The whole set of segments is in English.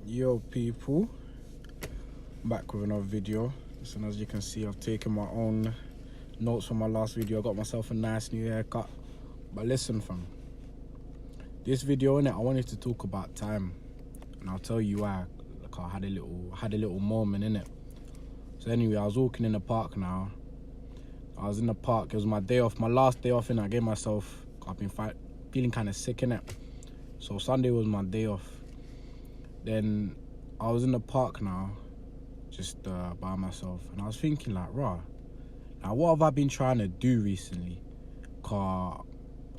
Yo people, back with another video. So as you can see, I've taken my own notes from my last video. I got myself a nice new haircut. But listen fam, this video innit, I wanted to talk about time, and I'll tell you why. Like I had a little moment in it. So anyway, I was walking in the park now. I was in the park, it was my day off, my last day off, and I gave myself, I've been feeling kind of sick in it. So Sunday was my day off. Then I was in the park now, just by myself, and I was thinking like, now what have I been trying to do recently? Cause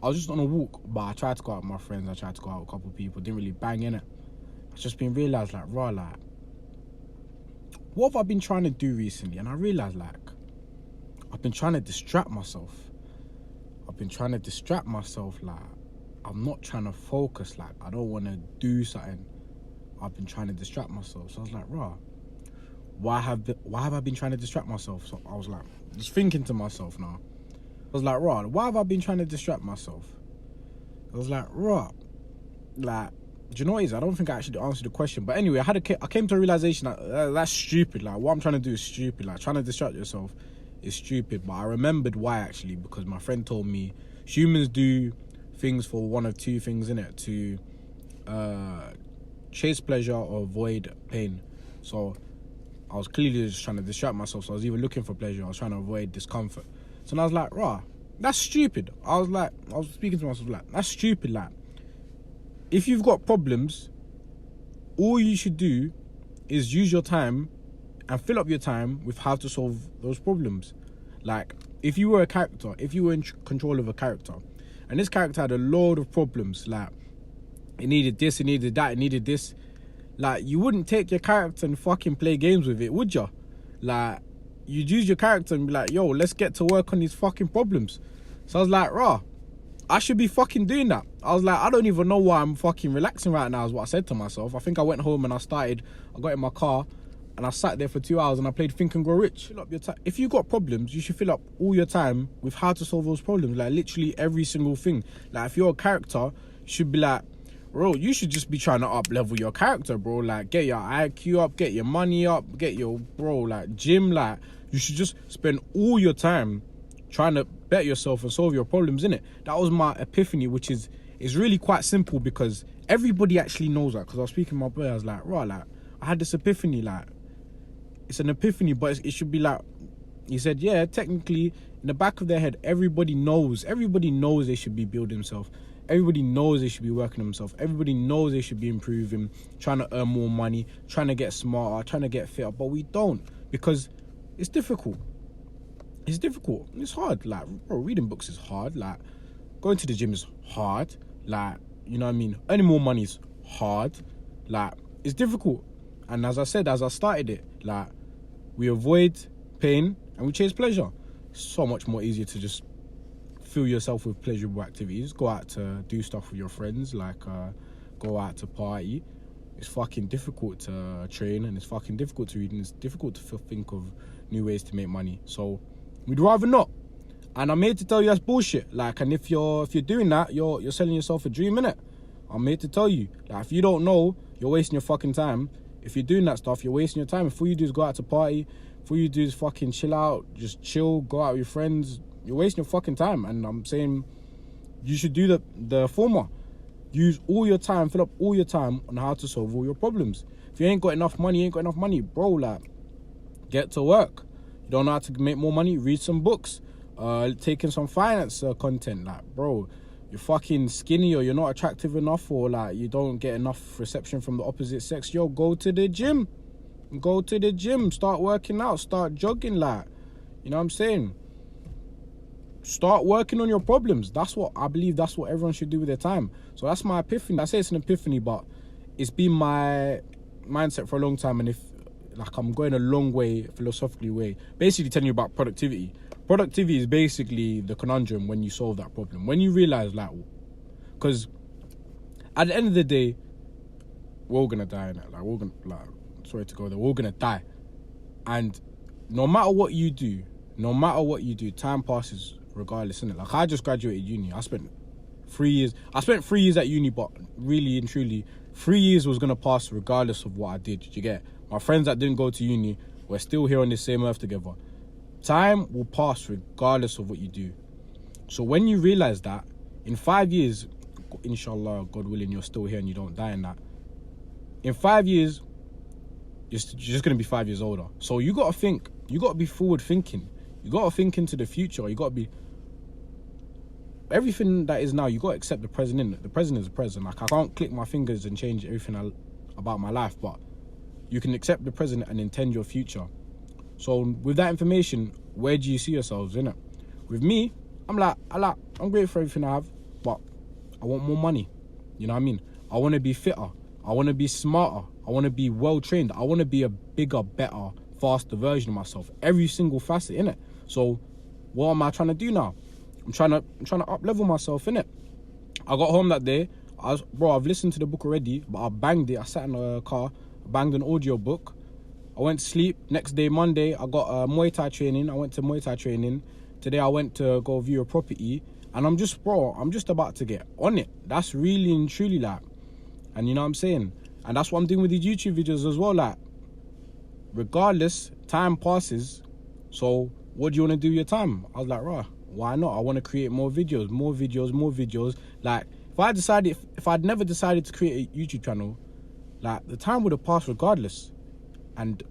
I was just on a walk, but I tried to go out with my friends, I tried to go out with a couple of people, didn't really bang in it. I've just been realised like, what have I been trying to do recently? And I realised like, I've been trying to distract myself. Like, I'm not trying to focus, like, I don't want to do something. I've been trying to distract myself. So I was like, why have I been trying to distract myself? So I was like, just thinking to myself now. I was like, why have I been trying to distract myself? I was like, like, do you know what it is? I don't think I actually answered the question. But anyway, I came to a realization that that's stupid. Like, what I'm trying to do is stupid. Like, trying to distract yourself is stupid. But I remembered why, actually, because my friend told me humans do things for one of two things, innit? To chase pleasure or avoid pain. So I was clearly just trying to distract myself. So I was either looking for pleasure or I was trying to avoid discomfort. So I was like, that's stupid. I was speaking to myself like, that's stupid. Like, if you've got problems, all you should do is use your time and fill up your time with how to solve those problems. Like, if you were a character, if you were in control of a character, and this character had a load of problems, like, it needed this, it needed that, it needed this, like, you wouldn't take your character and fucking play games with it, would you? Like, you'd use your character and be like, yo, let's get to work on these fucking problems. So I was like, I should be fucking doing that. I was like, I don't even know why I'm fucking relaxing right now, is what I said to myself. I think I went home and I got in my car and I sat there for 2 hours and I played Think and Grow Rich. Fill up your time. If you've got problems, you should fill up all your time with how to solve those problems. Like, literally every single thing. Like, if you're a character, you should be like, bro, you should just be trying to up level your character, bro. Like, get your IQ up, get your money up, get your, like, gym. Like, you should just spend all your time trying to better yourself and solve your problems, innit? That was my epiphany, which is really quite simple, because everybody actually knows that. Because I was speaking to my boy, I was like, like, I had this epiphany, like, it's an epiphany, but it should be like, he said, yeah, technically, in the back of their head, everybody knows they should be building themselves. Everybody knows they should be working on themselves. Everybody knows they should be improving, trying to earn more money, trying to get smarter, trying to get fitter, but we don't, because it's difficult. It's hard. Like, bro, reading books is hard. Like, going to the gym is hard. Like, you know what I mean? Earning more money is hard. Like, it's difficult. And as I said, as I started it, like, we avoid pain and we chase pleasure. It's so much more easier to just fill yourself with pleasurable activities. Go out to do stuff with your friends, like go out to party. It's fucking difficult to train, and it's fucking difficult to read, and it's difficult to think of new ways to make money. So we'd rather not. And I'm here to tell you that's bullshit. Like, and if you're doing that, you're selling yourself a dream, innit? I'm here to tell you. Like, if you don't know, you're wasting your fucking time. If you're doing that stuff, you're wasting your time. If all you do is go out to party, if all you do is fucking chill out, just chill, go out with your friends, you're wasting your fucking time. And I'm saying you should do the former. Use all your time, fill up all your time on how to solve all your problems. If you ain't got enough money, bro. Like, get to work. You don't know how to make more money, read some books, take in some finance content. Like, bro, you're fucking skinny, or you're not attractive enough, or like you don't get enough reception from the opposite sex. Yo, go to the gym. Start working out, start jogging. Like, you know what I'm saying? Start working on your problems. That's what I believe. That's what everyone should do with their time. So that's my epiphany. I say it's an epiphany, but it's been my mindset for a long time. And if, like, I'm going a long way, philosophically way, basically telling you about productivity. Productivity is basically the conundrum when you solve that problem. When you realize, like, because at the end of the day, we're all gonna die, innit? Like, we're gonna, like, sorry to go there, we're all gonna die. And no matter what you do, time passes regardless, innit? Like, I just graduated uni. I spent 3 years at uni, but really and truly, 3 years was gonna pass regardless of what I did. You get? My friends that didn't go to uni, we're still here on the same earth together. Time will pass regardless of what you do. So when you realize that, in 5 years, inshallah, God willing, you're still here and you don't die in that. In 5 years, you're just going to be 5 years older. So you got to think. You got to be forward thinking. You got to think into the future. You got to be... Everything that is now, you got to accept the present in it. The present is the present. Like, I can't click my fingers and change everything about my life, but you can accept the present and intend your future. So with that information, where do you see yourselves, innit? With me, I'm great for everything I have, but I want more money. You know what I mean? I want to be fitter. I want to be smarter. I want to be well trained. I want to be a bigger, better, faster version of myself. Every single facet, innit? So what am I trying to do now? I'm trying to up level myself, innit? I got home that day. I've listened to the book already, but I banged it. I sat in the car, banged an audio book. I went to sleep. Next day, Monday, I got Muay Thai training. I went to Muay Thai training. Today, I went to go view a property. And I'm just about to get on it. That's really and truly like. And you know what I'm saying? And that's what I'm doing with these YouTube videos as well. Like, regardless, time passes. So what do you want to do with your time? I was like, rah, why not? I want to create more videos. Like, if I'd never decided to create a YouTube channel, like, the time would have passed regardless. And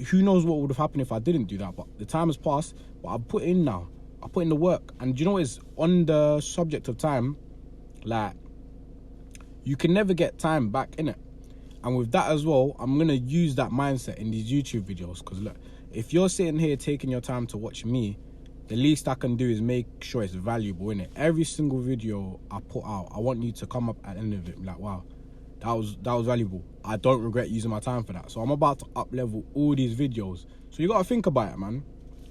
who knows what would have happened if I didn't do that. But the time has passed, but I've put in now. I put in the work. And you know what is on the subject of time, like, you can never get time back, innit? And with that as well, I'm going to use that mindset in these YouTube videos. Because look, if you're sitting here taking your time to watch me, the least I can do is make sure it's valuable, innit? Every single video I put out, I want you to come up at the end of it like, wow, that was valuable. I don't regret using my time for that. So I'm about to up level all these videos. So you got to think about it, man.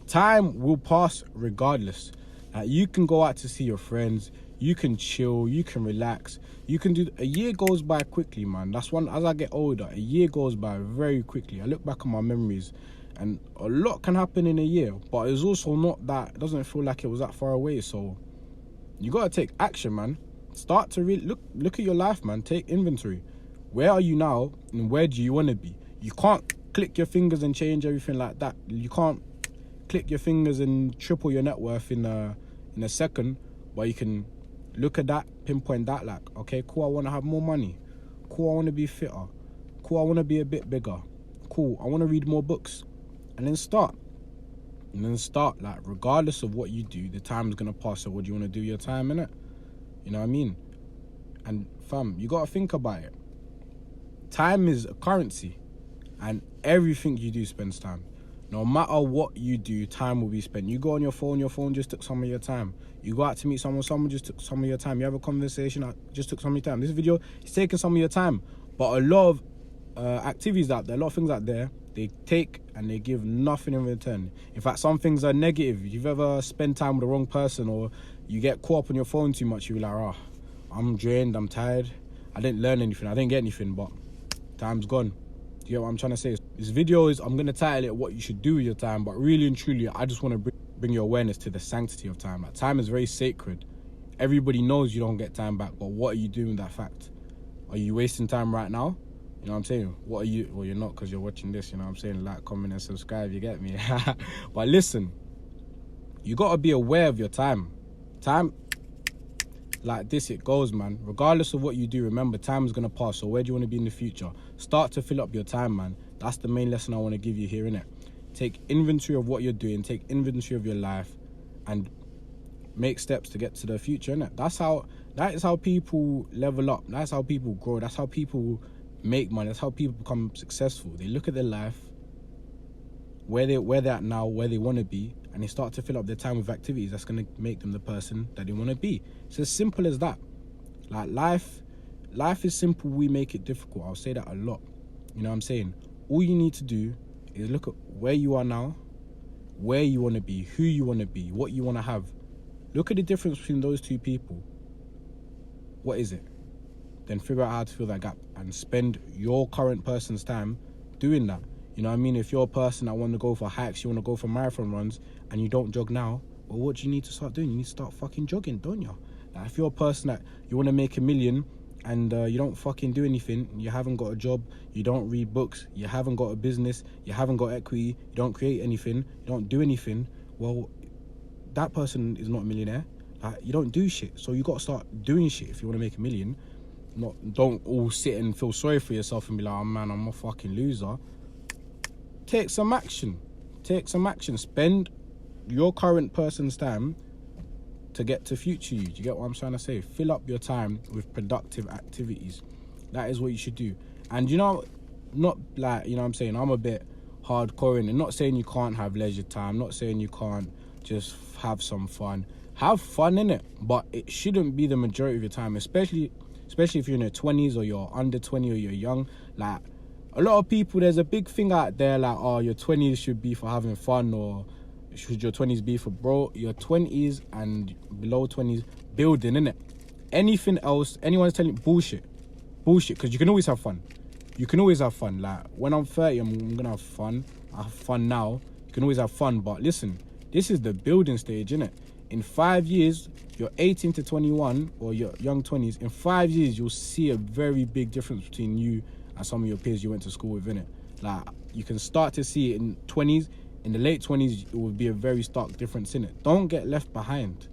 Time will pass regardless. Like, you can go out to see your friends, you can chill, you can relax, you can do... A year goes by quickly, man. That's one... As I get older, a year goes by very quickly. I look back on my memories and a lot can happen in a year, but it's also not that... It doesn't feel like it was that far away. So you got to take action, man. Start to really look at your life, man. Take inventory. Where are you now and where do you want to be? You can't click your fingers and change everything like that. You can't click your fingers and triple your net worth in a second, but you can look at that, pinpoint that, like, okay, cool, I want to have more money. Cool, I want to be fitter. Cool, I want to be a bit bigger. Cool, I want to read more books. And then start. Like, regardless of what you do, the time's going to pass. So what do you want to do your time, innit? You know what I mean? And fam, you got to think about it. Time is a currency. And everything you do spends time. No matter what you do, time will be spent. You go on your phone just took some of your time. You go out to meet someone just took some of your time. You have a conversation, just took some of your time. This video is taking some of your time. But a lot of activities out there, a lot of things out there, they take and they give nothing in return. In fact, some things are negative. If you've ever spent time with the wrong person or you get caught up on your phone too much, you're like, I'm drained, I'm tired. I didn't learn anything, I didn't get anything, but time's gone. Do you get what I'm trying to say? This video is, I'm going to title it what you should do with your time, but really and truly, I just want to bring your awareness to the sanctity of time. Like, time is very sacred. Everybody knows you don't get time back, but what are you doing with that fact? Are you wasting time right now? You know what I'm saying? What are you... Well, you're not, because you're watching this, you know what I'm saying? Like, comment and subscribe, you get me? But listen, you got to be aware of your time. Time, like this, it goes, man. Regardless of what you do, remember, time is going to pass. So where do you want to be in the future? Start to fill up your time, man. That's the main lesson I want to give you here, innit? Take inventory of what you're doing. Take inventory of your life. And make steps to get to the future, innit? That is how people level up. That's how people grow. That's how people make money. That's how people become successful. They look at their life, where they're at now, where they want to be, and they start to fill up their time with activities that's going to make them the person that they want to be. It's as simple as that. Like, life is simple, we make it difficult. I'll say that a lot. You know what I'm saying? All you need to do is look at where you are now, where you want to be, who you want to be, what you want to have. Look at the difference between those two people. What is it? Then figure out how to fill that gap and spend your current person's time doing that. You know what I mean? If you're a person that want to go for hikes, you want to go for marathon runs, and you don't jog now, well, what do you need to start doing? You need to start fucking jogging, don't you? Like, if you're a person that you want to make $1 million and you don't fucking do anything, you haven't got a job, you don't read books, you haven't got a business, you haven't got equity, you don't create anything, you don't do anything, well, that person is not a millionaire. Like, you don't do shit. So you got to start doing shit if you want to make a million. Don't all sit and feel sorry for yourself and be like, oh man, I'm a fucking loser. Take some action. Spend your current person's time to get to future you. Do you get what I'm trying to say? Fill up your time with productive activities. That is what you should do. And not like, you know what I'm saying, I'm a bit hardcore in it. Not saying you can't have leisure time, not saying you can't just have some fun. Have fun in it, but it shouldn't be the majority of your time, especially if you're in your 20s or you're under 20 or you're young. Like, a lot of people, there's a big thing out there like, oh, your 20s should be for having fun, or should your 20s be for, bro, your 20s and below 20s, building, innit? Anything else, anyone's telling you, bullshit, because you can always have fun. Like, when I'm 30, I'm gonna have fun. I have fun now. You can always have fun, but listen, this is the building stage, innit? In 5 years, you're 18 to 21, or your young 20s, in 5 years, you'll see a very big difference between you and some of your peers you went to school with, innit? Like, you can start to see it in 20s. In the late 20s, it will be a very stark difference, innit? Don't get left behind.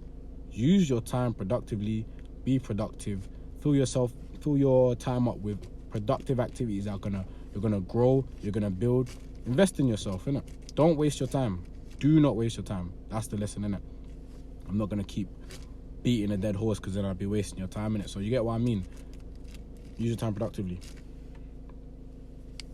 Use your time productively. Be productive. Fill your time up with productive activities that you're gonna grow, you're gonna build. Invest in yourself, innit? Don't waste your time. Do not waste your time. That's the lesson, innit? I'm not gonna keep beating a dead horse, because then I'll be wasting your time, innit? So you get what I mean? Use your time productively.